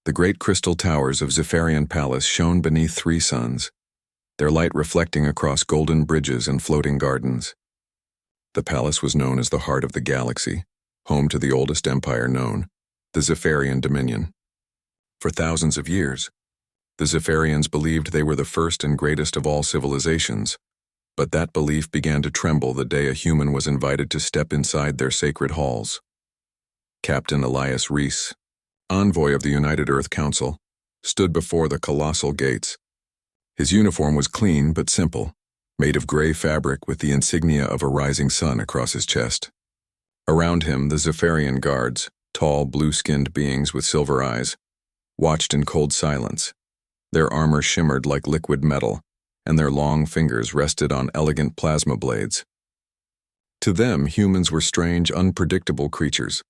The great crystal towers of Zephyrian Palace shone beneath 3 suns, their light reflecting across golden bridges and floating gardens. The palace was known as the heart of the galaxy, home to the oldest empire known, the Zephyrian Dominion. For thousands of years, the Zephyrians believed they were the first and greatest of all civilizations, but that belief began to tremble the day a human was invited to step inside their sacred halls. Captain Elias Reese, envoy of the United Earth Council, stood before the colossal gates. His uniform was clean but simple, made of gray fabric with the insignia of a rising sun across his chest. Around him, the Zephyrian guards, tall, blue-skinned beings with silver eyes, watched in cold silence. Their armor shimmered like liquid metal, and their long fingers rested on elegant plasma blades. To them, humans were strange, unpredictable creatures,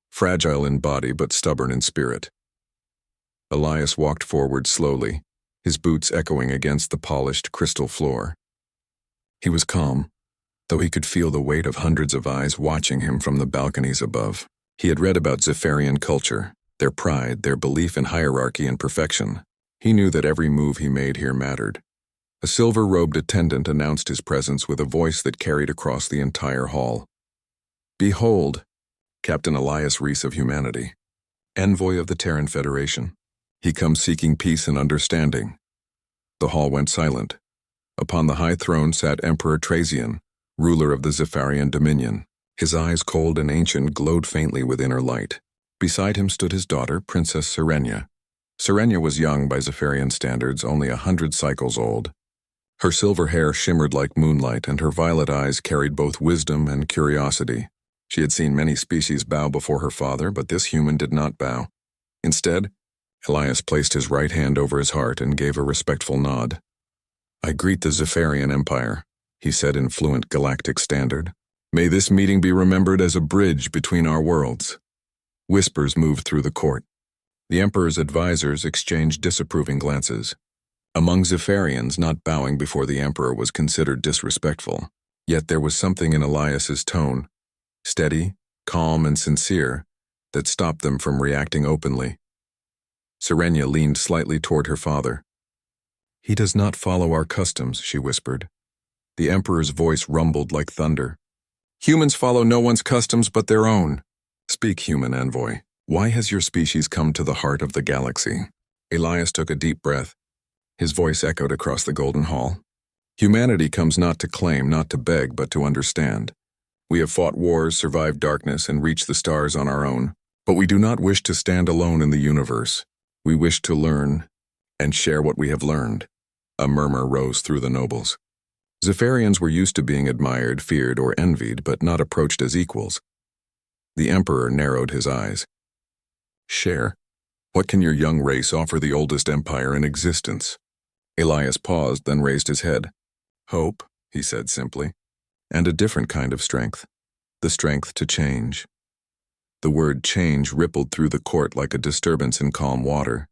fragile in body but stubborn in spirit. Elias walked forward slowly, his boots echoing against the polished crystal floor. He was calm, though he could feel the weight of hundreds of eyes watching him from the balconies above. He had read about Zephyrian culture, their pride, their belief in hierarchy and perfection. He knew that every move he made here mattered. A silver-robed attendant announced his presence with a voice that carried across the entire hall. "Behold, Captain Elias Reese of Humanity, envoy of the Terran Federation. He comes seeking peace and understanding." The hall went silent. Upon the high throne sat Emperor Trazian, ruler of the Zephyrian Dominion. His eyes, cold and ancient, glowed faintly with inner light. Beside him stood his daughter, Princess Serenia. Serenia was young by Zephyrian standards, only 100 cycles old. Her silver hair shimmered like moonlight, and her violet eyes carried both wisdom and curiosity. She had seen many species bow before her father, but this human did not bow. Instead, Elias placed his right hand over his heart and gave a respectful nod. "I greet the Zephyrian Empire," he said in fluent Galactic standard. "May this meeting be remembered as a bridge between our worlds." Whispers moved through the court. The Emperor's advisors exchanged disapproving glances. Among Zephyrians, not bowing before the Emperor was considered disrespectful. Yet there was something in Elias's tone, steady, calm, and sincere, that stopped them from reacting openly. Serenia leaned slightly toward her father. "He does not follow our customs," she whispered. The Emperor's voice rumbled like thunder. "Humans follow no one's customs but their own." "Speak, human envoy. Why has your species come to the heart of the galaxy?" Elias took a deep breath. His voice echoed across the Golden Hall. "Humanity comes not to claim, not to beg, but to understand. We have fought wars, survived darkness, and reached the stars on our own. But we do not wish to stand alone in the universe. We wish to learn and share what we have learned." A murmur rose through the nobles. Zephyrians were used to being admired, feared, or envied, but not approached as equals. The Emperor narrowed his eyes. "Share? What can your young race offer the oldest empire in existence?" Elias paused, then raised his head. "Hope," he said simply, "and a different kind of strength. The strength to change." The word change rippled through the court like a disturbance in calm water.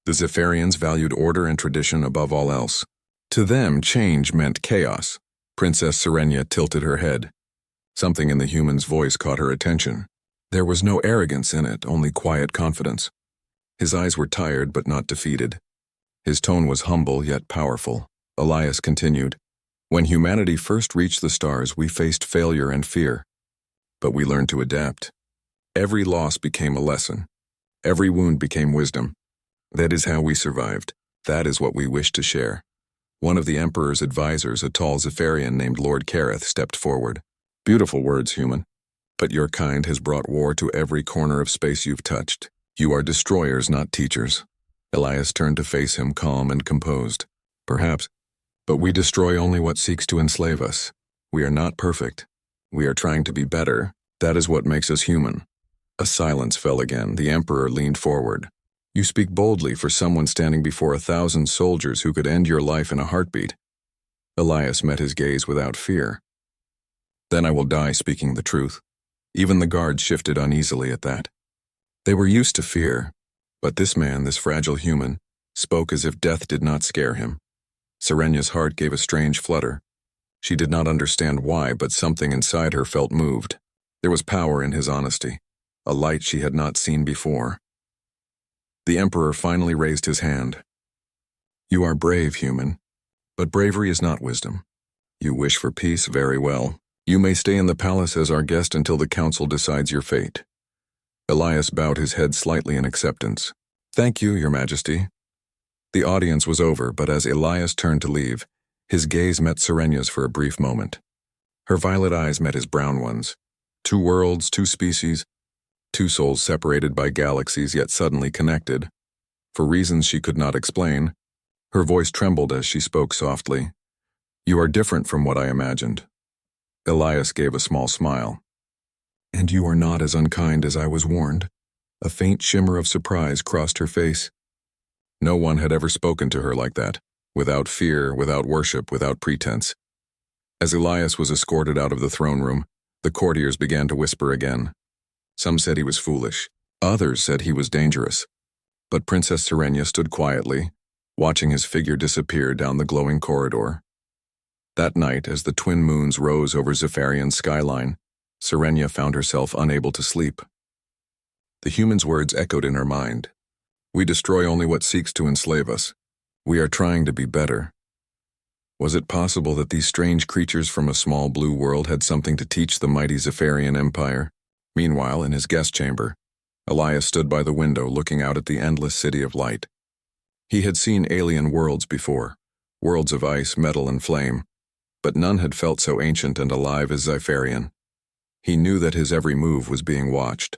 The Zephyrians valued order and tradition above all else. To them, change meant chaos. Princess Serenia tilted her head. Something in the human's voice caught her attention. There was no arrogance in it, only quiet confidence. His eyes were tired but not defeated. His tone was humble yet powerful. Elias continued, "When humanity first reached the stars, we faced failure and fear. But we learned to adapt. Every loss became a lesson. Every wound became wisdom. That is how we survived. That is what we wish to share." One of the Emperor's advisors, a tall Zephyrian named Lord Kareth, stepped forward. "Beautiful words, human. But your kind has brought war to every corner of space you've touched. You are destroyers, not teachers." Elias turned to face him, calm and composed. "Perhaps, but we destroy only what seeks to enslave us. We are not perfect. We are trying to be better. That is what makes us human." A silence fell again. The Emperor leaned forward. "You speak boldly for someone standing before 1,000 soldiers who could end your life in a heartbeat." Elias met his gaze without fear. "Then I will die speaking the truth." Even the guards shifted uneasily at that. They were used to fear, but this man, this fragile human, spoke as if death did not scare him. Serenia's heart gave a strange flutter. She did not understand why, but something inside her felt moved. There was power in his honesty, a light she had not seen before. The Emperor finally raised his hand. "You are brave, human, but bravery is not wisdom. You wish for peace, very well. You may stay in the palace as our guest until the council decides your fate." Elias bowed his head slightly in acceptance. "Thank you, Your Majesty." The audience was over, but as Elias turned to leave, his gaze met Serenya's for a brief moment. Her violet eyes met his brown ones. Two worlds, two species, two souls separated by galaxies yet suddenly connected. For reasons she could not explain, her voice trembled as she spoke softly. "You are different from what I imagined." Elias gave a small smile. "And you are not as unkind as I was warned." A faint shimmer of surprise crossed her face. No one had ever spoken to her like that, without fear, without worship, without pretense. As Elias was escorted out of the throne room, the courtiers began to whisper again. Some said he was foolish. Others said he was dangerous. But Princess Serenia stood quietly, watching his figure disappear down the glowing corridor. That night, as the twin moons rose over Zephyrian's skyline, Serenia found herself unable to sleep. The human's words echoed in her mind. "We destroy only what seeks to enslave us. We are trying to be better." Was it possible that these strange creatures from a small blue world had something to teach the mighty Zephyrian Empire? Meanwhile, in his guest chamber, Elias stood by the window looking out at the endless city of light. He had seen alien worlds before, worlds of ice, metal, and flame, but none had felt so ancient and alive as Zephyrian. He knew that his every move was being watched.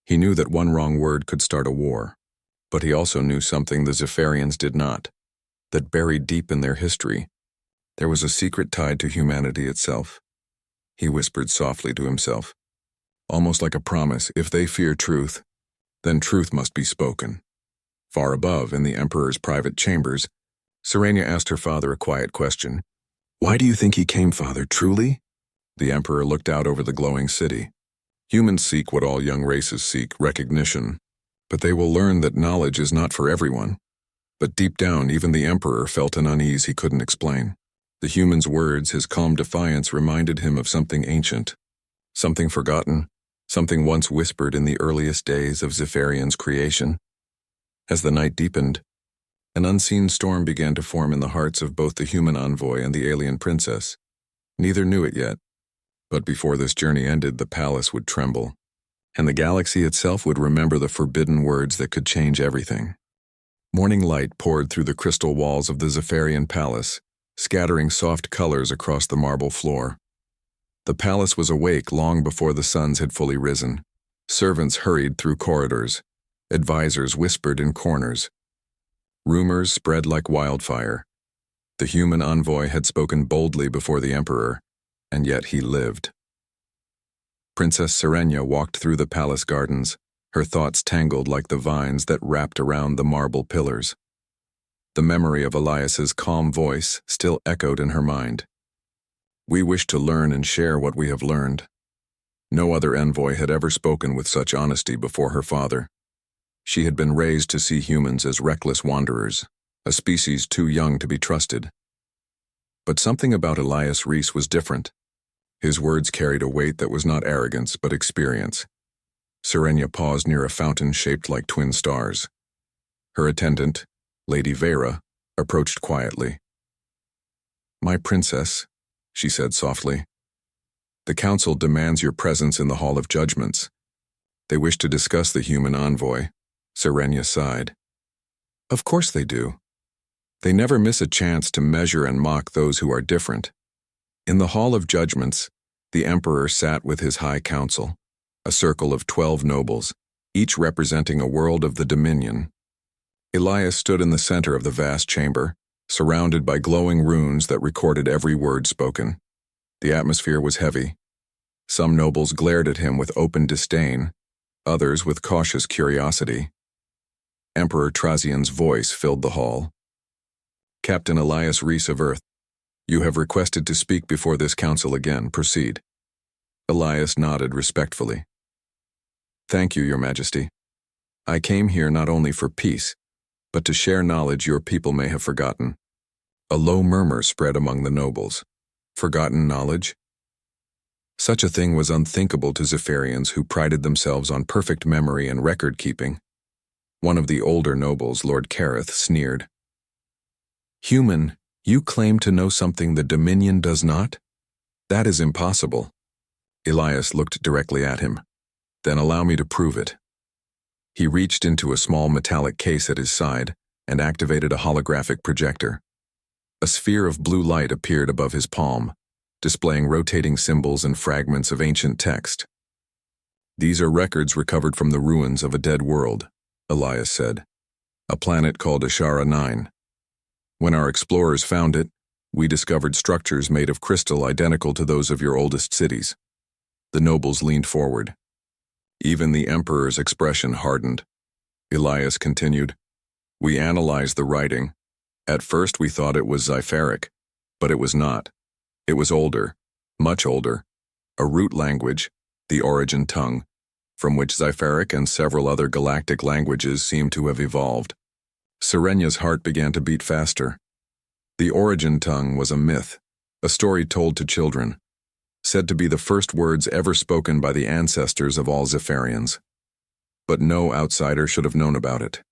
He knew that one wrong word could start a war, but he also knew something the Zephyrians did not, that buried deep in their history, there was a secret tied to humanity itself. He whispered softly to himself, almost like a promise, if they fear truth, then truth must be spoken. Far above, in the Emperor's private chambers, Serenia asked her father a quiet question. "Why do you think he came, Father, truly?" The Emperor looked out over the glowing city. "Humans seek what all young races seek, recognition. But they will learn that knowledge is not for everyone." But deep down, even the Emperor felt an unease he couldn't explain. The human's words, his calm defiance, reminded him of something ancient, something forgotten, something once whispered in the earliest days of Zephyrian's creation. As the night deepened, an unseen storm began to form in the hearts of both the human envoy and the alien princess. Neither knew it yet, but before this journey ended, the palace would tremble, and the galaxy itself would remember the forbidden words that could change everything. Morning light poured through the crystal walls of the Zephyrian palace, scattering soft colors across the marble floor. The palace was awake long before the suns had fully risen. Servants hurried through corridors. Advisors whispered in corners. Rumors spread like wildfire. The human envoy had spoken boldly before the Emperor, and yet he lived. Princess Serenia walked through the palace gardens, her thoughts tangled like the vines that wrapped around the marble pillars. The memory of Elias's calm voice still echoed in her mind. "We wish to learn and share what we have learned." No other envoy had ever spoken with such honesty before her father. She had been raised to see humans as reckless wanderers, a species too young to be trusted. But something about Elias Reese was different. His words carried a weight that was not arrogance but experience. Serenia paused near a fountain shaped like twin stars. Her attendant, Lady Vera, approached quietly. "My princess," she said softly, "the council demands your presence in the Hall of Judgments. They wish to discuss the human envoy." Serenia sighed. "Of course they do. They never miss a chance to measure and mock those who are different." In the Hall of Judgments, the Emperor sat with his high council, a circle of 12 nobles, each representing a world of the Dominion. Elias stood in the center of the vast chamber, surrounded by glowing runes that recorded every word spoken. The atmosphere was heavy. Some nobles glared at him with open disdain, others with cautious curiosity. Emperor Trazian's voice filled the hall. "Captain Elias Reese of Earth, you have requested to speak before this council again. Proceed." Elias nodded respectfully. "Thank you, Your Majesty. I came here not only for peace, but to share knowledge your people may have forgotten." A low murmur spread among the nobles. Forgotten knowledge? Such a thing was unthinkable to Zephyrians who prided themselves on perfect memory and record-keeping. One of the older nobles, Lord Careth, sneered. "Human, you claim to know something the Dominion does not? That is impossible." Elias looked directly at him. "Then allow me to prove it." He reached into a small metallic case at his side and activated a holographic projector. A sphere of blue light appeared above his palm, displaying rotating symbols and fragments of ancient text. "These are records recovered from the ruins of a dead world," Elias said, "a planet called Ashara 9. When our explorers found it, we discovered structures made of crystal identical to those of your oldest cities." The nobles leaned forward. Even the Emperor's expression hardened. Elias continued, "We analyzed the writing. At first we thought it was Xipheric, but it was not. It was older, much older, a root language, the origin tongue, from which Xipheric and several other galactic languages seem to have evolved." Serenya's heart began to beat faster. The origin tongue was a myth, a story told to children, said to be the first words ever spoken by the ancestors of all Zephyrians. But no outsider should have known about it.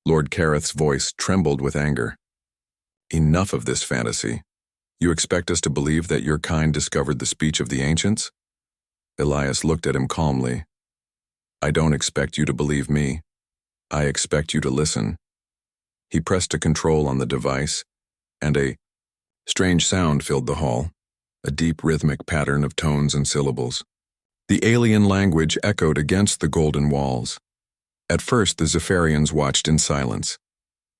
Lord Careth's voice trembled with anger. "Enough of this fantasy. You expect us to believe that your kind discovered the speech of the ancients?" Elias looked at him calmly. "I don't expect you to believe me. I expect you to listen." He pressed a control on the device, and a strange sound filled the hall, a deep rhythmic pattern of tones and syllables. The alien language echoed against the golden walls. At first the Zephyrians watched in silence,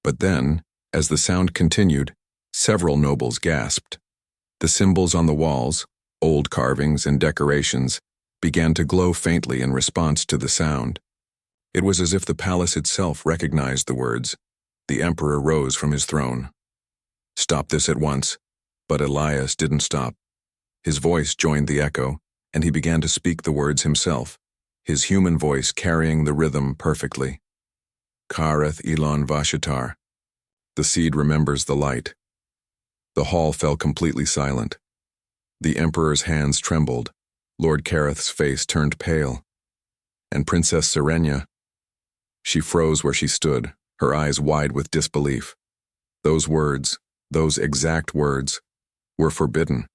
but then, as the sound continued, several nobles gasped. The symbols on the walls, old carvings and decorations, began to glow faintly in response to the sound. It was as if the palace itself recognized the words. The Emperor rose from his throne. "Stop this at once." But Elias didn't stop. His voice joined the echo, and he began to speak the words himself, his human voice carrying the rhythm perfectly. "Kareth Elon Vashatar." The seed remembers the light. The hall fell completely silent. The Emperor's hands trembled, Lord Careth's face turned pale, and Princess Serenya, she froze where she stood, her eyes wide with disbelief. Those words, those exact words, were forbidden.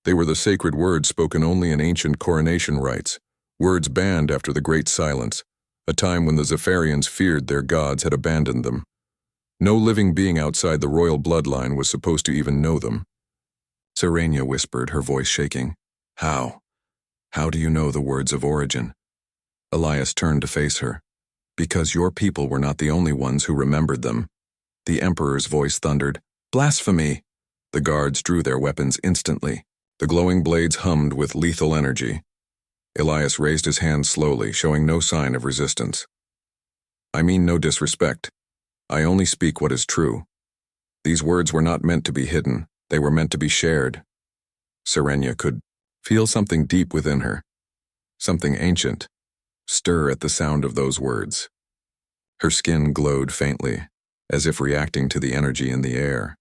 They were the sacred words spoken only in ancient coronation rites, words banned after the Great Silence, a time when the Zephyrians feared their gods had abandoned them. No living being outside the royal bloodline was supposed to even know them. Serenya whispered, her voice shaking. "How? How do you know the words of origin?" Elias turned to face her. "Because your people were not the only ones who remembered them." The Emperor's voice thundered, "Blasphemy!" The guards drew their weapons instantly. The glowing blades hummed with lethal energy. Elias raised his hand slowly, showing no sign of resistance. "I mean no disrespect. I only speak what is true. These words were not meant to be hidden. They were meant to be shared." Serenya could feel something deep within her, something ancient, stir at the sound of those words. Her skin glowed faintly, as if reacting to the energy in the air.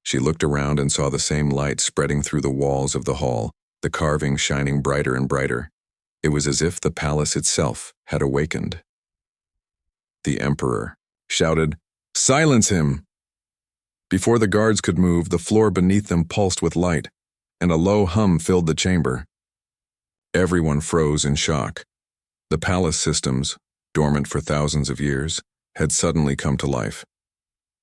She looked around and saw the same light spreading through the walls of the hall, the carving shining brighter and brighter. It was as if the palace itself had awakened. The Emperor shouted, "Silence him!" Before the guards could move, the floor beneath them pulsed with light, and a low hum filled the chamber. Everyone froze in shock. The palace systems, dormant for thousands of years, had suddenly come to life.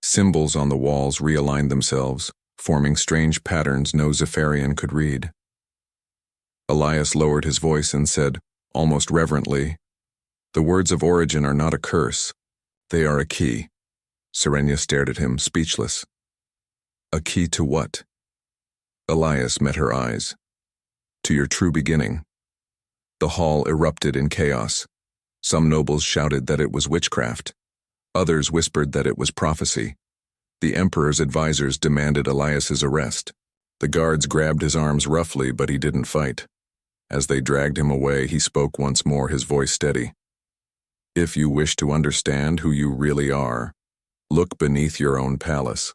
Symbols on the walls realigned themselves, forming strange patterns no Zephyrian could read. Elias lowered his voice and said, almost reverently, "The words of origin are not a curse. They are a key." Serenya stared at him, speechless. "A key to what?" Elias met her eyes. "To your true beginning." The hall erupted in chaos. Some nobles shouted that it was witchcraft. Others whispered that it was prophecy. The Emperor's advisors demanded Elias's arrest. The guards grabbed his arms roughly, but he didn't fight. As they dragged him away, he spoke once more, his voice steady. "If you wish to understand who you really are, look beneath your own palace.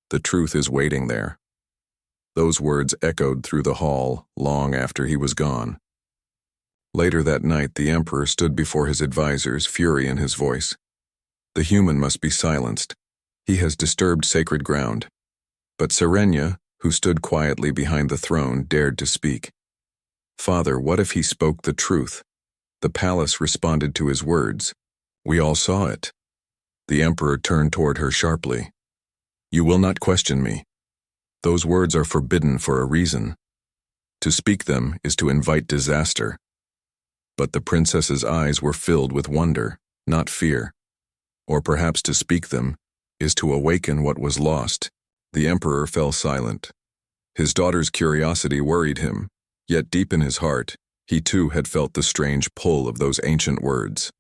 The truth is waiting there." Those words echoed through the hall long after he was gone. Later that night, the Emperor stood before his advisors, fury in his voice. The human must be silenced. He has disturbed sacred ground. But Serenia, who stood quietly behind the throne, dared to speak. Father, what if he spoke the truth? The palace responded to his words. We all saw it. The Emperor turned toward her sharply. You will not question me. Those words are forbidden for a reason. To speak them is to invite disaster. But the princess's eyes were filled with wonder, not fear. Or perhaps to speak them is to awaken what was lost. The Emperor fell silent. His daughter's curiosity worried him, yet deep in his heart, he too had felt the strange pull of those ancient words.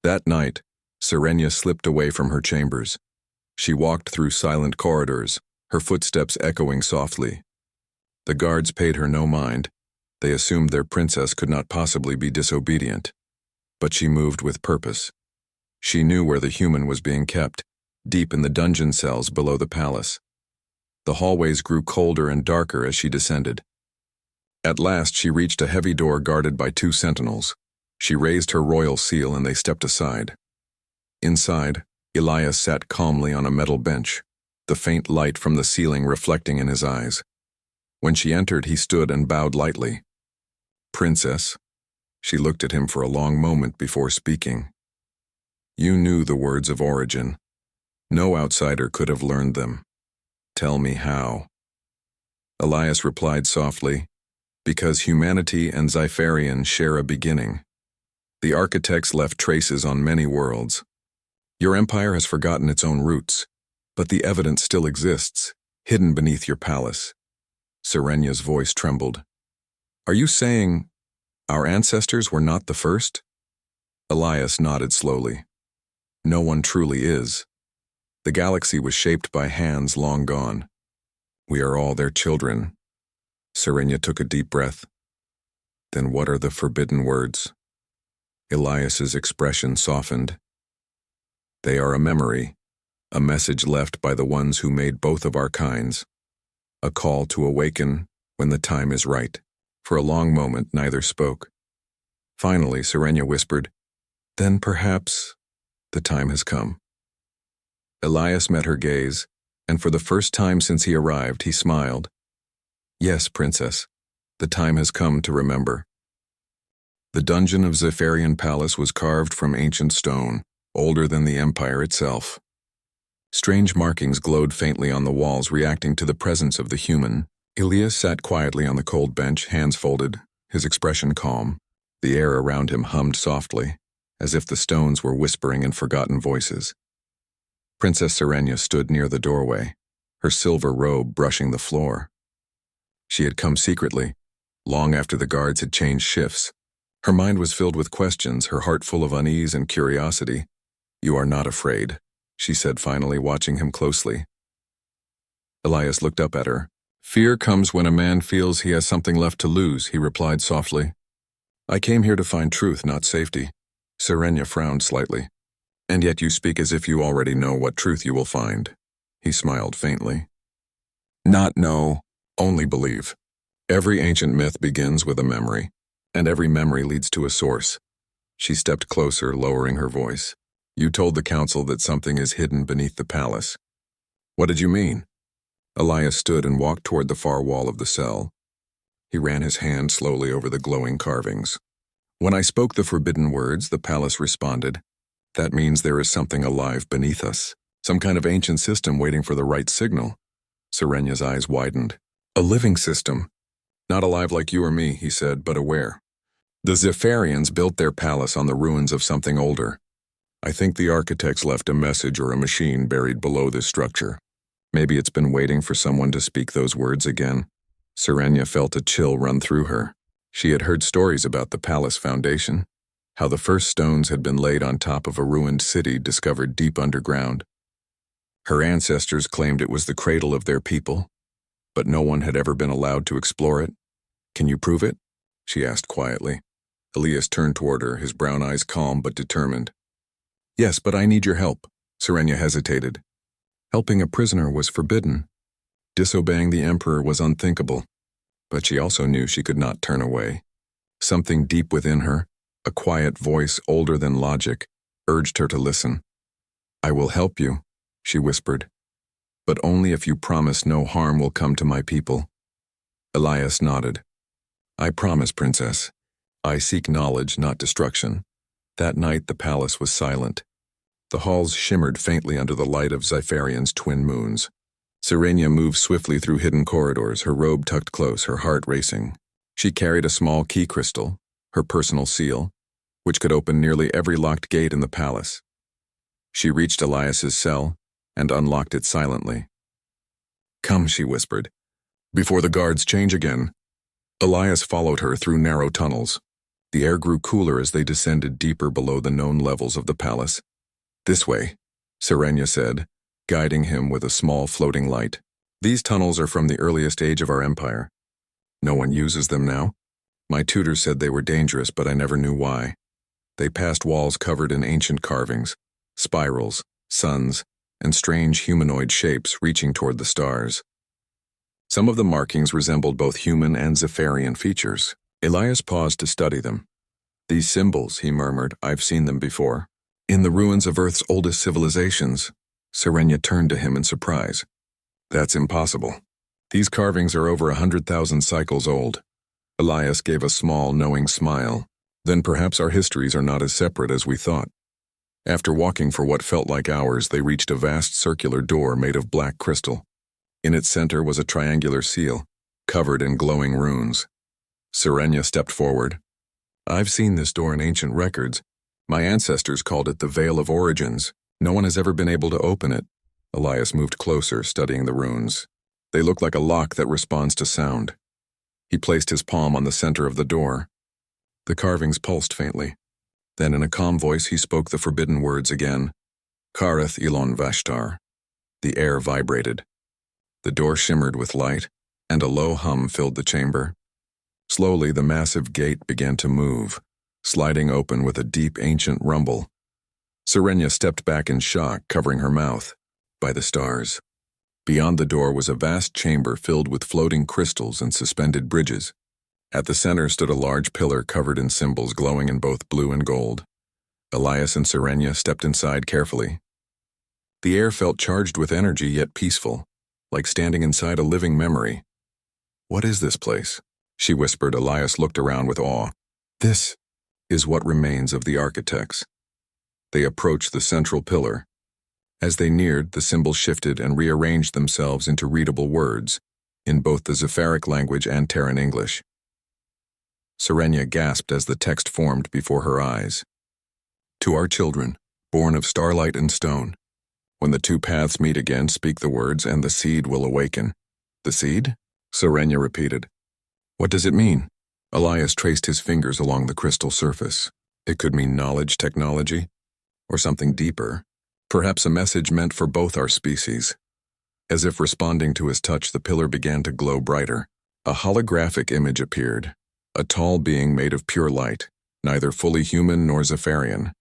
That night, Serenia slipped away from her chambers. She walked through silent corridors, her footsteps echoing softly. The guards paid her no mind. They assumed their princess could not possibly be disobedient. But she moved with purpose. She knew where the human was being kept, deep in the dungeon cells below the palace. The hallways grew colder and darker as she descended. At last she reached a heavy door guarded by 2 sentinels. She raised her royal seal and they stepped aside. Inside, Elias sat calmly on a metal bench, the faint light from the ceiling reflecting in his eyes. When she entered, he stood and bowed lightly. Princess. She looked at him for a long moment before speaking. You knew the words of origin. No outsider could have learned them. Tell me how. Elias replied softly, because humanity and Zypharian share a beginning. The architects left traces on many worlds. Your empire has forgotten its own roots, but the evidence still exists, hidden beneath your palace. Serenia's voice trembled. Are you saying our ancestors were not the first? Elias nodded slowly. No one truly is. The galaxy was shaped by hands long gone. We are all their children. Serenia took a deep breath. Then what are the forbidden words? Elias's expression softened. They are a memory, a message left by the ones who made both of our kinds. A call to awaken when the time is right. For a long moment, neither spoke. Finally, Serenia whispered, Then perhaps the time has come. Elias met her gaze, and for the first time since he arrived, he smiled. Yes, Princess, the time has come to remember. The dungeon of Zypharian Palace was carved from ancient stone, older than the empire itself. Strange markings glowed faintly on the walls, reacting to the presence of the human. Elias sat quietly on the cold bench, hands folded, his expression calm. The air around him hummed softly, as if the stones were whispering in forgotten voices. Princess Serenia stood near the doorway, her silver robe brushing the floor. She had come secretly, long after the guards had changed shifts. Her mind was filled with questions, her heart full of unease and curiosity. You are not afraid, she said finally, watching him closely. Elias looked up at her. Fear comes when a man feels he has something left to lose, he replied softly. I came here to find truth, not safety. Serenia frowned slightly. And yet you speak as if you already know what truth you will find. He smiled faintly. Not know, only believe. Every ancient myth begins with a memory, and every memory leads to a source. She stepped closer, lowering her voice. You told the council that something is hidden beneath the palace. What did you mean? Elias stood and walked toward the far wall of the cell. He ran his hand slowly over the glowing carvings. When I spoke the forbidden words, the palace responded. That means there is something alive beneath us, some kind of ancient system waiting for the right signal. Serenia's eyes widened. A living system. Not alive like you or me, he said, but aware. The Zypharians built their palace on the ruins of something older. I think the architects left a message or a machine buried below this structure. Maybe it's been waiting for someone to speak those words again. Serenia felt a chill run through her. She had heard stories about the palace foundation, how the first stones had been laid on top of a ruined city discovered deep underground. Her ancestors claimed it was the cradle of their people, but no one had ever been allowed to explore it. Can you prove it? She asked quietly. Elias turned toward her, his brown eyes calm but determined. Yes, but I need your help. Serenia hesitated. Helping a prisoner was forbidden. Disobeying the emperor was unthinkable, but she also knew she could not turn away. Something deep within her, a quiet voice older than logic, urged her to listen. "I will help you," she whispered, "but only if you promise no harm will come to my people." Elias nodded. "I promise, Princess. I seek knowledge, not destruction." That night the palace was silent. The halls shimmered faintly under the light of Zypharian's twin moons. Sirenia moved swiftly through hidden corridors, her robe tucked close, her heart racing. She carried a small key crystal, her personal seal, which could open nearly every locked gate in the palace. She reached Elias's cell and unlocked it silently. "Come," she whispered, "before the guards change again." Elias followed her through narrow tunnels. The air grew cooler as they descended deeper below the known levels of the palace. "This way," Sirenia said, guiding him with a small floating light. "These tunnels are from the earliest age of our empire. No one uses them now. My tutors said they were dangerous, but I never knew why. They passed walls covered in ancient carvings, spirals, suns, and strange humanoid shapes reaching toward the stars. Some of the markings resembled both human and Zephyrian features. Elias paused to study them. "These symbols," he murmured, "I've seen them before. In the ruins of Earth's oldest civilizations." Sirenia turned to him in surprise. "That's impossible. These carvings are over 100,000 cycles old." Elias gave a small, knowing smile. "Then perhaps our histories are not as separate as we thought." After walking for what felt like hours, they reached a vast circular door made of black crystal. In its center was a triangular seal, covered in glowing runes. Sirenia stepped forward. "I've seen this door in ancient records. My ancestors called it the Veil of Origins. No one has ever been able to open it." Elias moved closer, studying the runes. They look like a lock that responds to sound. He placed his palm on the center of the door. The carvings pulsed faintly. Then in a calm voice he spoke the forbidden words again. "Kareth Elon Vashtar." The air vibrated. The door shimmered with light, and a low hum filled the chamber. Slowly the massive gate began to move, sliding open with a deep ancient rumble. Sirenia stepped back in shock, covering her mouth. By the stars. Beyond the door was a vast chamber filled with floating crystals and suspended bridges. At the center stood a large pillar covered in symbols glowing in both blue and gold. Elias and Sirenia stepped inside carefully. The air felt charged with energy yet peaceful, like standing inside a living memory. "What is this place?" she whispered. Elias looked around with awe. "This is what remains of the architects." They approached the central pillar. As they neared, the symbols shifted and rearranged themselves into readable words, in both the Zepharic language and Terran English. Sirenia gasped as the text formed before her eyes. "To our children, born of starlight and stone. When the two paths meet again, speak the words, and the seed will awaken." "The seed?" Sirenia repeated. "What does it mean?" Elias traced his fingers along the crystal surface. It could mean knowledge, technology, or something deeper. Perhaps a message meant for both our species. As if responding to his touch, the pillar began to glow brighter. A holographic image appeared, a tall being made of pure light, neither fully human nor Zepharian.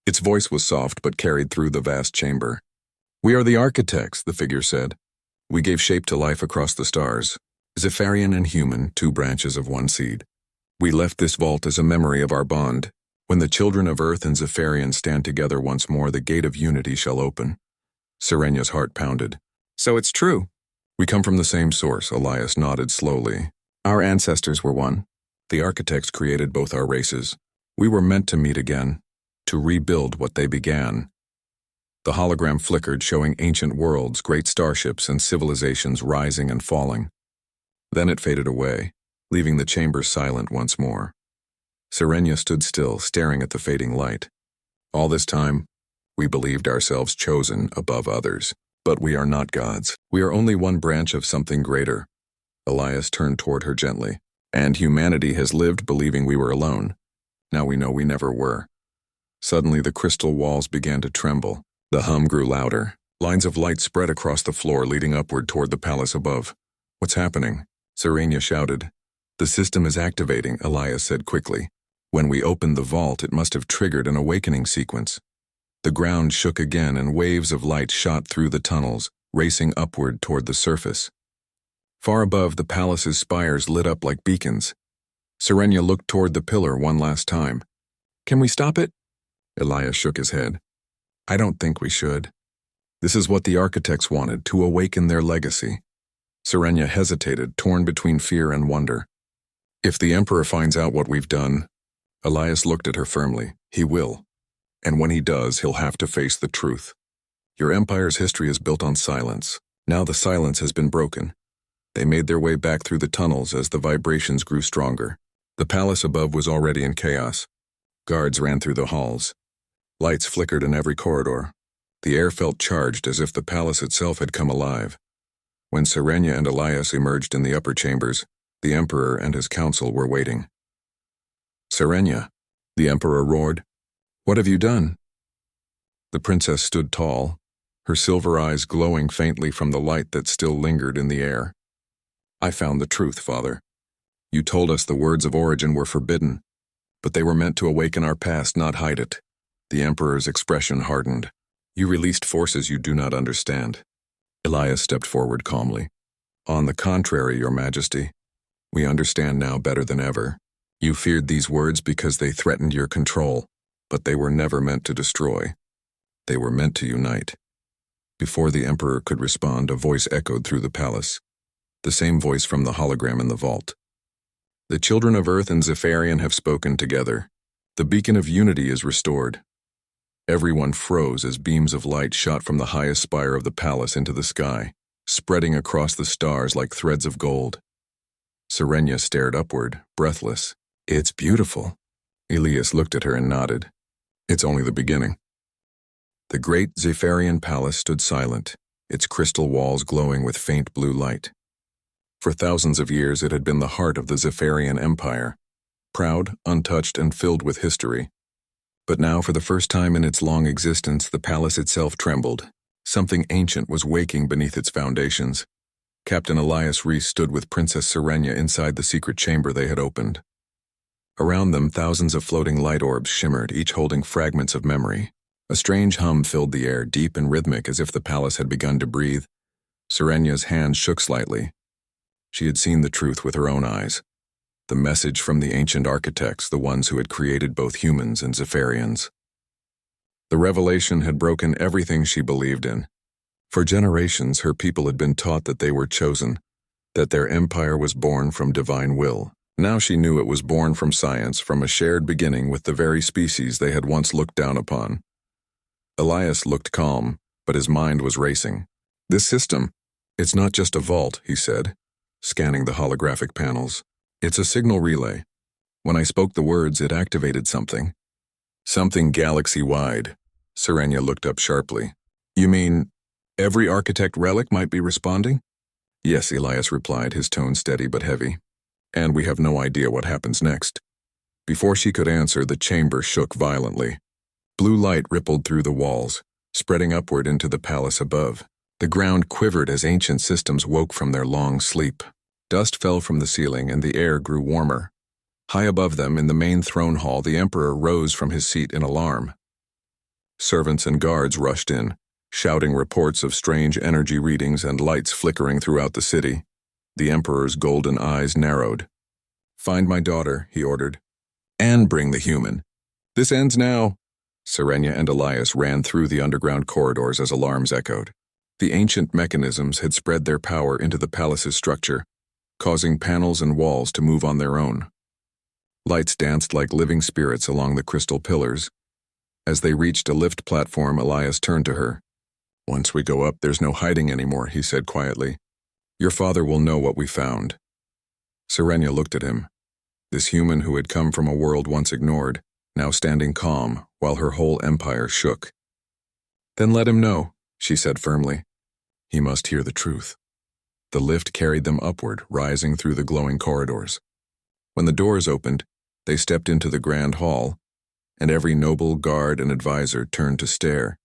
Its voice was soft but carried through the vast chamber. "We are the architects," the figure said. "We gave shape to life across the stars. Zepharian and human, two branches of one seed. We left this vault as a memory of our bond. When the children of Earth and Zepharian stand together once more, the gate of unity shall open." Sirenia's heart pounded. "So it's true." "We come from the same source," Elias nodded slowly. "Our ancestors were one. The architects created both our races. We were meant to meet again, to rebuild what they began." The hologram flickered, showing ancient worlds, great starships, and civilizations rising and falling. Then it faded away, leaving the chamber silent once more. Sirenia stood still, staring at the fading light. "All this time, we believed ourselves chosen above others. But we are not gods. We are only one branch of something greater." Elias turned toward her gently. "And humanity has lived believing we were alone. Now we know we never were." Suddenly the crystal walls began to tremble. The hum grew louder. Lines of light spread across the floor, leading upward toward the palace above. "What's happening?" Sirenia shouted. "The system is activating," Elias said quickly. "When we opened the vault, it must have triggered an awakening sequence." The ground shook again and waves of light shot through the tunnels, racing upward toward the surface. Far above, the palace's spires lit up like beacons. Serenia looked toward the pillar one last time. Can we stop it? Elias shook his head. I don't think we should. This is what the architects wanted, to awaken their legacy. Serenia hesitated, torn between fear and wonder. If the Emperor finds out what we've done, Elias looked at her firmly. He will. And when he does, he'll have to face the truth. Your empire's history is built on silence. Now the silence has been broken. They made their way back through the tunnels as the vibrations grew stronger. The palace above was already in chaos. Guards ran through the halls. Lights flickered in every corridor. The air felt charged as if the palace itself had come alive. When Serenia and Elias emerged in the upper chambers, the Emperor and his council were waiting. Serenia, the Emperor roared. What have you done? The princess stood tall, her silver eyes glowing faintly from the light that still lingered in the air. I found the truth, Father. You told us the words of origin were forbidden, but they were meant to awaken our past, not hide it. The Emperor's expression hardened. You released forces you do not understand. Elias stepped forward calmly. On the contrary, Your Majesty, we understand now better than ever. You feared these words because they threatened your control, but they were never meant to destroy. They were meant to unite. Before the Emperor could respond, a voice echoed through the palace. The same voice from the hologram in the vault. The children of Earth and Zephyrian have spoken together. The beacon of unity is restored. Everyone froze as beams of light shot from the highest spire of the palace into the sky, spreading across the stars like threads of gold. Serenia stared upward, breathless. It's beautiful. Elias looked at her and nodded. It's only the beginning. The great Zephyrian palace stood silent, its crystal walls glowing with faint blue light. For thousands of years it had been the heart of the Zephyrian Empire, proud, untouched, and filled with history. But now, for the first time in its long existence, the palace itself trembled. Something ancient was waking beneath its foundations. Captain Elias Reese stood with Princess Serenia inside the secret chamber they had opened. Around them, thousands of floating light orbs shimmered, each holding fragments of memory. A strange hum filled the air, deep and rhythmic, as if the palace had begun to breathe. Serenia's hand shook slightly. She had seen the truth with her own eyes. The message from the ancient architects, the ones who had created both humans and Zephyrians. The revelation had broken everything she believed in. For generations, her people had been taught that they were chosen, that their empire was born from divine will. Now she knew it was born from science, from a shared beginning with the very species they had once looked down upon. Elias looked calm, but his mind was racing. This system, it's not just a vault, he said, scanning the holographic panels. It's a signal relay. When I spoke the words, it activated something. Something galaxy-wide. Serenia looked up sharply. You mean every architect relic might be responding? Yes, Elias replied, his tone steady but heavy. And we have no idea what happens next. Before she could answer, the chamber shook violently. Blue light rippled through the walls, spreading upward into the palace above. The ground quivered as ancient systems woke from their long sleep. Dust fell from the ceiling and the air grew warmer. High above them, in the main throne hall, the Emperor rose from his seat in alarm. Servants and guards rushed in, shouting reports of strange energy readings and lights flickering throughout the city. The Emperor's golden eyes narrowed. Find my daughter, he ordered. And bring the human. This ends now. Serenia and Elias ran through the underground corridors as alarms echoed. The ancient mechanisms had spread their power into the palace's structure, causing panels and walls to move on their own. Lights danced like living spirits along the crystal pillars. As they reached a lift platform, Elias turned to her. Once we go up, there's no hiding anymore, he said quietly. Your father will know what we found. Serenia looked at him. This human who had come from a world once ignored, now standing calm, while her whole empire shook. Then let him know, she said firmly. He must hear the truth. The lift carried them upward, rising through the glowing corridors. When the doors opened, they stepped into the grand hall, and every noble, guard, and advisor turned to stare.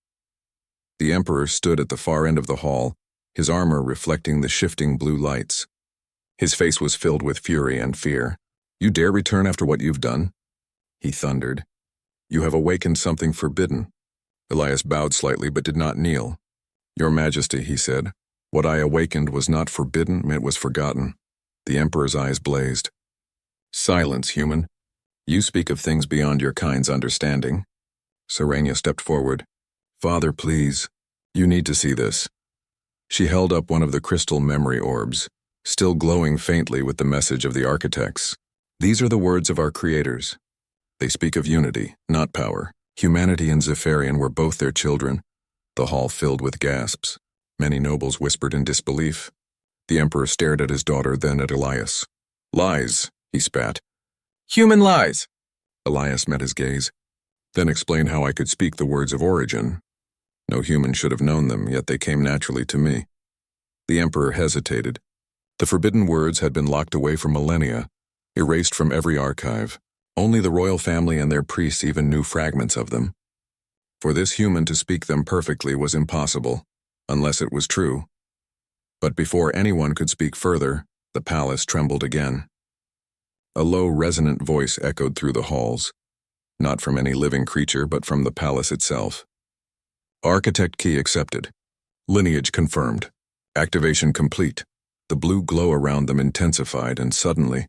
The Emperor stood at the far end of the hall, his armor reflecting the shifting blue lights. His face was filled with fury and fear. You dare return after what you've done? He thundered. You have awakened something forbidden. Elias bowed slightly but did not kneel. Your Majesty, he said, what I awakened was not forbidden, it was forgotten. The Emperor's eyes blazed. Silence, human. You speak of things beyond your kind's understanding. Serenia stepped forward. Father, please. You need to see this. She held up one of the crystal memory orbs, still glowing faintly with the message of the architects. These are the words of our creators. They speak of unity, not power. Humanity and Zephyrian were both their children. The hall filled with gasps. Many nobles whispered in disbelief. The Emperor stared at his daughter, then at Elias. Lies, he spat. Human lies. Elias met his gaze. Then explained how I could speak the words of origin. No human should have known them, yet they came naturally to me. The Emperor hesitated. The forbidden words had been locked away for millennia, erased from every archive. Only the royal family and their priests even knew fragments of them. For this human to speak them perfectly was impossible, unless it was true. But before anyone could speak further, the palace trembled again. A low, resonant voice echoed through the halls, not from any living creature, but from the palace itself. Architect key accepted. Lineage confirmed. Activation complete. The blue glow around them intensified, and suddenly,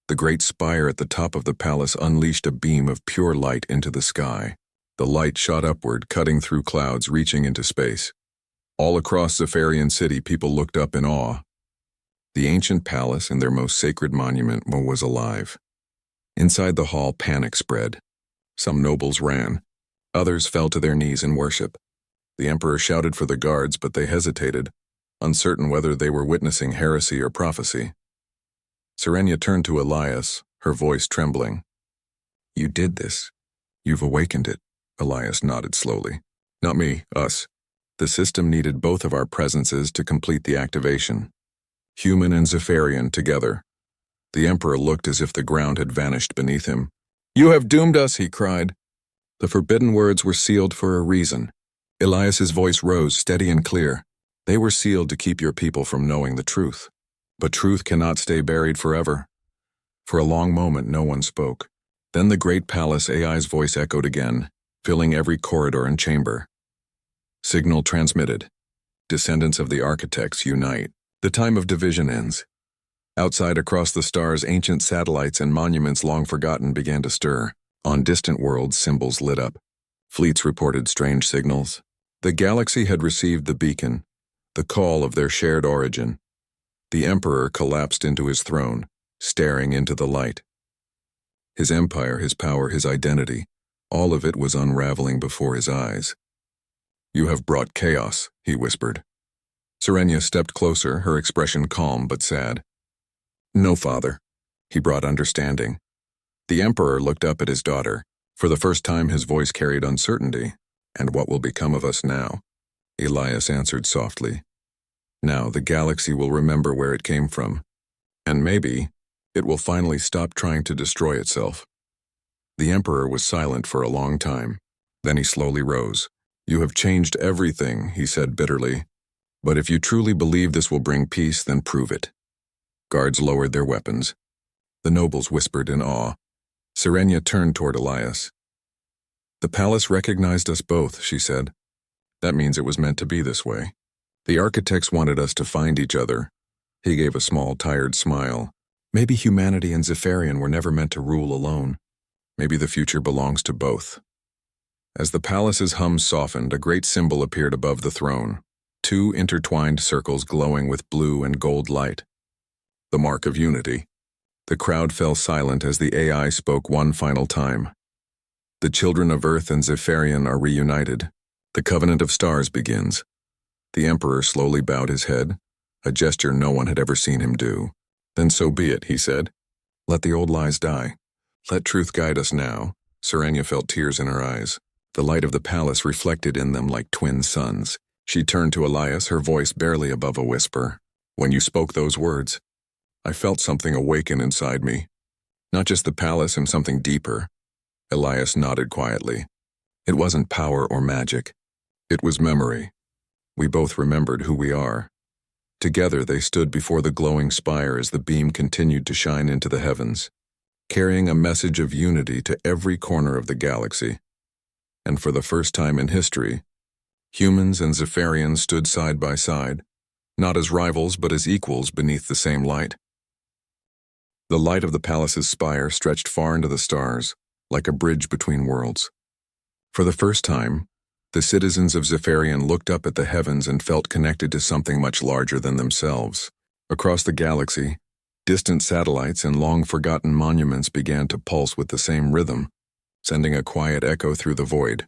the great spire at the top of the palace unleashed a beam of pure light into the sky. The light shot upward, cutting through clouds, reaching into space. All across Zephyrian City, people looked up in awe. The ancient palace and their most sacred monument was alive. Inside the hall, panic spread. Some nobles ran. Others fell to their knees in worship. The Emperor shouted for the guards, but they hesitated, uncertain whether they were witnessing heresy or prophecy. Serenia turned to Elias, her voice trembling. You did this. You've awakened it. Elias nodded slowly. Not me, us. The system needed both of our presences to complete the activation. Human and Zephyrian together. The Emperor looked as if the ground had vanished beneath him. You have doomed us, he cried. The forbidden words were sealed for a reason. Elias's voice rose, steady and clear. They were sealed to keep your people from knowing the truth. But truth cannot stay buried forever. For a long moment, no one spoke. Then the great palace AI's voice echoed again, filling every corridor and chamber. Signal transmitted. Descendants of the architects unite. The time of division ends. Outside, across the stars, ancient satellites and monuments long forgotten began to stir. On distant worlds, symbols lit up. Fleets reported strange signals. The galaxy had received the beacon, the call of their shared origin. The Emperor collapsed into his throne, staring into the light. His empire, his power, his identity, all of it was unraveling before his eyes. You have brought chaos, he whispered. Serenia stepped closer, her expression calm but sad. No, father. He brought understanding. The Emperor looked up at his daughter. For the first time, his voice carried uncertainty. And what will become of us now? Elias answered softly. Now the galaxy will remember where it came from. And maybe it will finally stop trying to destroy itself. The Emperor was silent for a long time. Then he slowly rose. You have changed everything, he said bitterly. But if you truly believe this will bring peace, then prove it. Guards lowered their weapons. The nobles whispered in awe. Serenia turned toward Elias. The palace recognized us both, she said. That means it was meant to be this way. The architects wanted us to find each other. He gave a small, tired smile. Maybe humanity and Zephyrian were never meant to rule alone. Maybe the future belongs to both. As the palace's hum softened, a great symbol appeared above the throne. 2 intertwined circles glowing with blue and gold light. The mark of unity. The crowd fell silent as the AI spoke one final time. The children of Earth and Zephyrian are reunited. The Covenant of Stars begins. The Emperor slowly bowed his head, a gesture no one had ever seen him do. Then so be it, he said. Let the old lies die. Let truth guide us now. Serenia felt tears in her eyes. The light of the palace reflected in them like twin suns. She turned to Elias, her voice barely above a whisper. When you spoke those words, I felt something awaken inside me. Not just the palace and something deeper. Elias nodded quietly. It wasn't power or magic. It was memory. We both remembered who we are. Together they stood before the glowing spire as the beam continued to shine into the heavens, carrying a message of unity to every corner of the galaxy. And for the first time in history, humans and Zephyrians stood side by side, not as rivals but as equals beneath the same light. The light of the palace's spire stretched far into the stars, like a bridge between worlds. For the first time, the citizens of Zephyrian looked up at the heavens and felt connected to something much larger than themselves. Across the galaxy, distant satellites and long-forgotten monuments began to pulse with the same rhythm, sending a quiet echo through the void.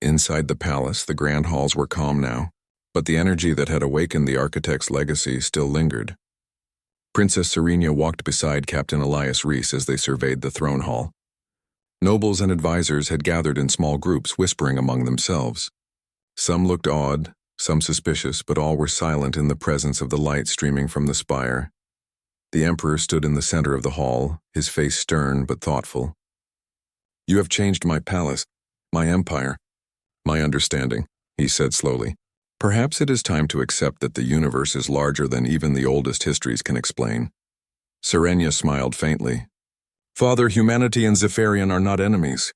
Inside the palace, the grand halls were calm now, but the energy that had awakened the architect's legacy still lingered. Princess Serenia walked beside Captain Elias Reese as they surveyed the throne hall. Nobles and advisors had gathered in small groups, whispering among themselves. Some looked awed, some suspicious, but all were silent in the presence of the light streaming from the spire. The Emperor stood in the center of the hall, his face stern but thoughtful. "You have changed my palace, my empire, my understanding," he said slowly. "Perhaps it is time to accept that the universe is larger than even the oldest histories can explain." Serenia smiled faintly. "Father, humanity and Zephyrian are not enemies.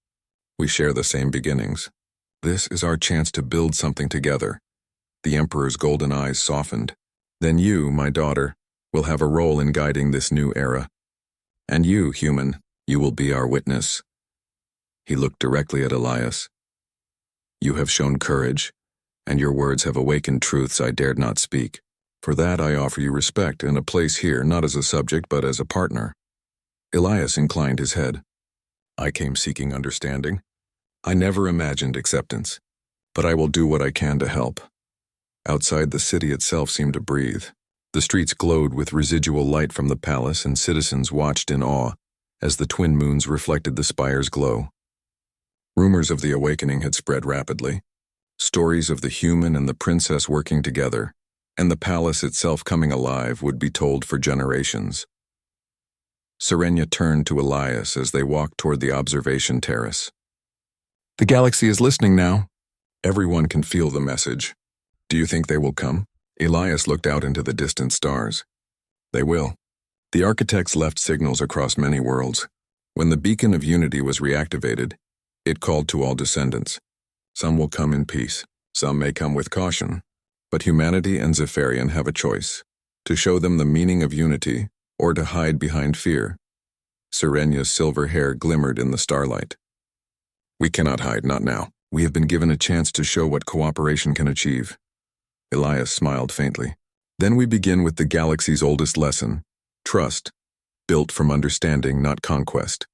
We share the same beginnings. This is our chance to build something together." The Emperor's golden eyes softened. "Then you, my daughter, will have a role in guiding this new era. And you, human, you will be our witness." He looked directly at Elias. "You have shown courage, and your words have awakened truths I dared not speak. For that I offer you respect and a place here, not as a subject but as a partner." Elias inclined his head. "I came seeking understanding. I never imagined acceptance, but I will do what I can to help." Outside, the city itself seemed to breathe. The streets glowed with residual light from the palace, and citizens watched in awe as the twin moons reflected the spire's glow. Rumors of the awakening had spread rapidly. Stories of the human and the princess working together, and the palace itself coming alive, would be told for generations. Serenia turned to Elias as they walked toward the observation terrace. "The galaxy is listening now. Everyone can feel the message. Do you think they will come?" Elias looked out into the distant stars. "They will. The architects left signals across many worlds. When the beacon of unity was reactivated, it called to all descendants. Some will come in peace, some may come with caution, but humanity and Zephyrian have a choice: to show them the meaning of unity or to hide behind fear." Serenia's silver hair glimmered in the starlight. "We cannot hide, not now. We have been given a chance to show what cooperation can achieve." Elias smiled faintly. "Then we begin with the galaxy's oldest lesson: trust, built from understanding, not conquest."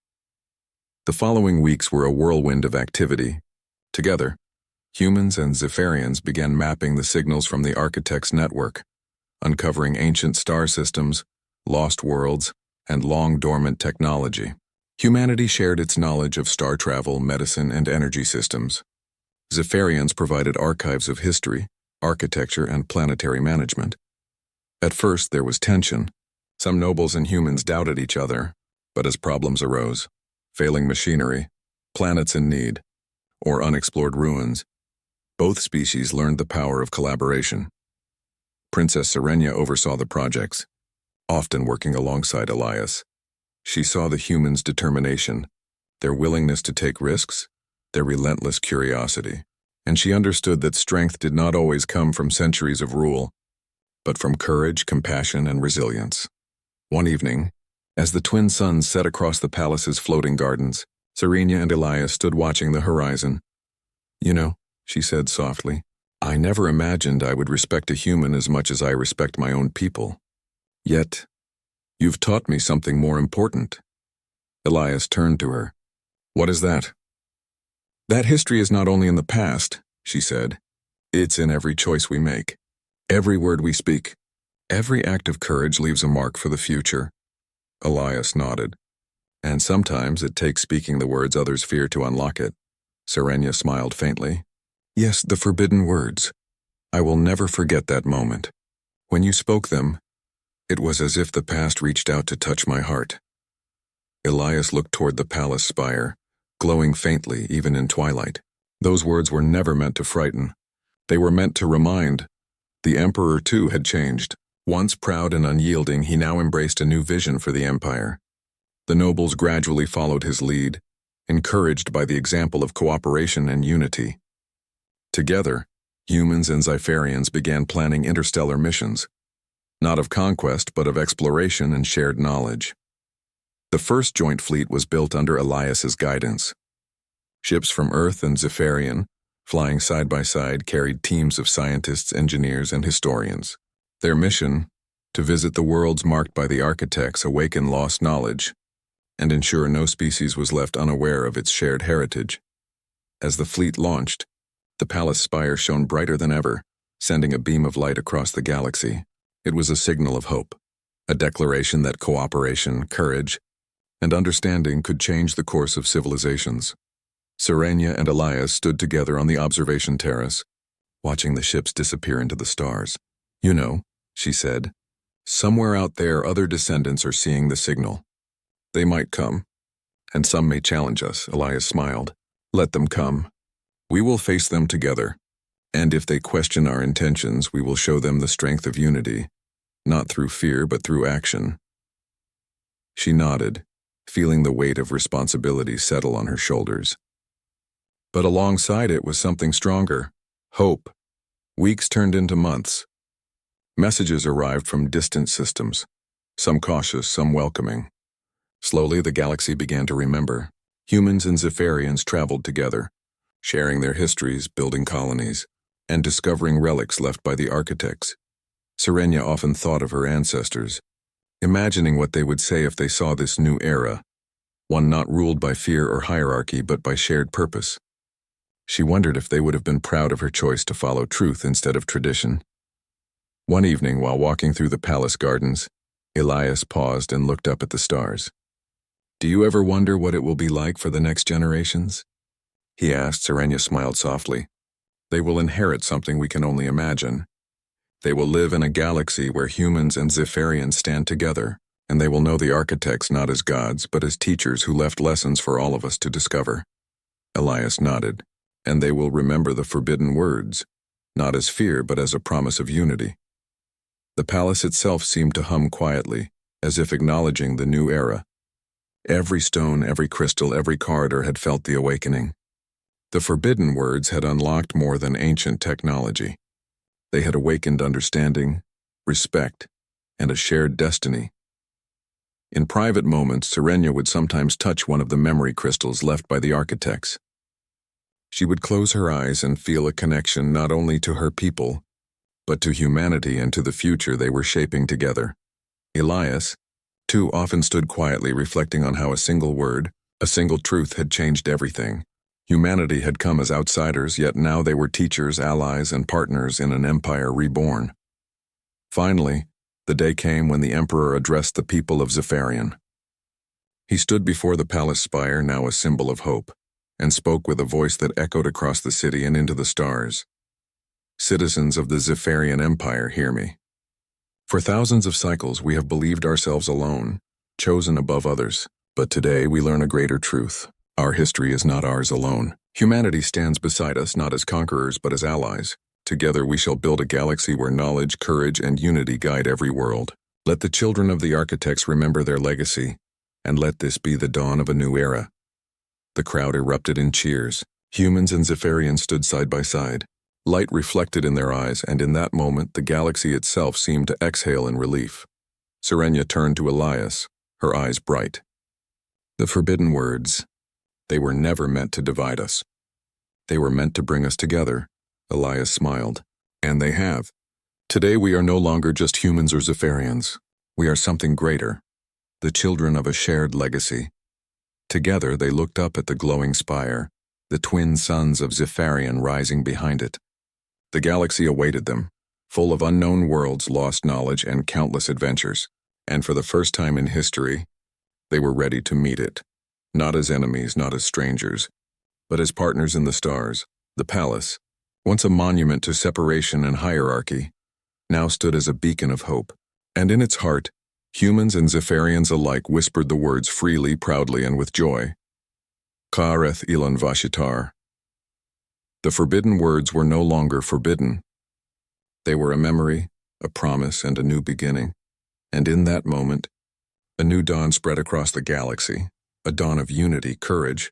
The following weeks were a whirlwind of activity. Together, humans and Zephyrians began mapping the signals from the architect's network, uncovering ancient star systems, lost worlds, and long-dormant technology. Humanity shared its knowledge of star travel, medicine, and energy systems. Zephyrians provided archives of history, architecture, and planetary management. At first, there was tension. Some nobles and humans doubted each other, but as problems arose, failing machinery, planets in need, or unexplored ruins, both species learned the power of collaboration. Princess Serenia oversaw the projects, often working alongside Elias. She saw the humans' determination, their willingness to take risks, their relentless curiosity, and she understood that strength did not always come from centuries of rule, but from courage, compassion, and resilience. One evening, as the twin suns set across the palace's floating gardens, Serenia and Elias stood watching the horizon. "You know," she said softly, "I never imagined I would respect a human as much as I respect my own people. Yet, you've taught me something more important." Elias turned to her. "What is that?" "That history is not only in the past," she said. "It's in every choice we make, every word we speak. Every act of courage leaves a mark for the future." Elias nodded. "And sometimes it takes speaking the words others fear to unlock it." Serenia smiled faintly. "Yes, the forbidden words. I will never forget that moment. When you spoke them, it was as if the past reached out to touch my heart." Elias looked toward the palace spire, glowing faintly even in twilight. Those words were never meant to frighten. They were meant to remind. The Emperor, too, had changed. Once proud and unyielding, he now embraced a new vision for the empire. The nobles gradually followed his lead, encouraged by the example of cooperation and unity. Together, humans and Zephyrians began planning interstellar missions, not of conquest but of exploration and shared knowledge. The first joint fleet was built under Elias's guidance. Ships from Earth and Zephyrian, flying side by side, carried teams of scientists, engineers, and historians. Their mission, to visit the worlds marked by the architects, awaken lost knowledge, and ensure no species was left unaware of its shared heritage. As the fleet launched, the palace spire shone brighter than ever, sending a beam of light across the galaxy. It was a signal of hope, a declaration that cooperation, courage, and understanding could change the course of civilizations. Serenia and Elias stood together on the observation terrace, watching the ships disappear into the stars. "You know," she said, "somewhere out there other descendants are seeing the signal. They might come, and some may challenge us." Elias smiled. "Let them come. We will face them together, and if they question our intentions, we will show them the strength of unity, not through fear but through action." She nodded, feeling the weight of responsibility settle on her shoulders. But alongside it was something stronger: hope. Weeks turned into months. Messages arrived from distant systems, some cautious, some welcoming. Slowly, the galaxy began to remember. Humans and Zephyrians traveled together, sharing their histories, building colonies, and discovering relics left by the architects. Serenia often thought of her ancestors, imagining what they would say if they saw this new era, one not ruled by fear or hierarchy but by shared purpose. She wondered if they would have been proud of her choice to follow truth instead of tradition. One evening, while walking through the palace gardens, Elias paused and looked up at the stars. "Do you ever wonder what it will be like for the next generations?" he asked. Serenia smiled softly. "They will inherit something we can only imagine. They will live in a galaxy where humans and Zephyrians stand together, and they will know the architects not as gods, but as teachers who left lessons for all of us to discover." Elias nodded. "And they will remember the forbidden words, not as fear, but as a promise of unity." The palace itself seemed to hum quietly, as if acknowledging the new era. Every stone, every crystal, every corridor had felt the awakening. The forbidden words had unlocked more than ancient technology. They had awakened understanding, respect, and a shared destiny. In private moments, Serenia would sometimes touch one of the memory crystals left by the architects. She would close her eyes and feel a connection not only to her people, but to humanity and to the future they were shaping together. Elias, too, often stood quietly reflecting on how a single word, a single truth had changed everything. Humanity had come as outsiders, yet now they were teachers, allies, and partners in an empire reborn. Finally, the day came when the Emperor addressed the people of Zephyrian. He stood before the palace spire, now a symbol of hope, and spoke with a voice that echoed across the city and into the stars. "Citizens of the Zephyrian Empire, hear me. For thousands of cycles we have believed ourselves alone, chosen above others. But today we learn a greater truth. Our history is not ours alone. Humanity stands beside us not as conquerors but as allies. Together we shall build a galaxy where knowledge, courage, and unity guide every world. Let the children of the architects remember their legacy, and let this be the dawn of a new era." The crowd erupted in cheers. Humans and Zephyrians stood side by side. Light reflected in their eyes, and in that moment the galaxy itself seemed to exhale in relief. Serenia turned to Elias, her eyes bright. "The forbidden words, they were never meant to divide us. They were meant to bring us together." Elias smiled. "And they have. Today we are no longer just humans or Zephyrians. We are something greater, the children of a shared legacy." Together they looked up at the glowing spire, the twin suns of Zephyrian rising behind it. The galaxy awaited them, full of unknown worlds, lost knowledge, and countless adventures. And for the first time in history, they were ready to meet it. Not as enemies, not as strangers, but as partners in the stars. The palace, once a monument to separation and hierarchy, now stood as a beacon of hope. And in its heart, humans and Zephyrians alike whispered the words freely, proudly, and with joy. Kareth Ilan Vashitar. The forbidden words were no longer forbidden. They were a memory, a promise, and a new beginning. And in that moment, a new dawn spread across the galaxy, a dawn of unity, courage,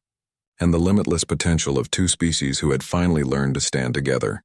and the limitless potential of two species who had finally learned to stand together.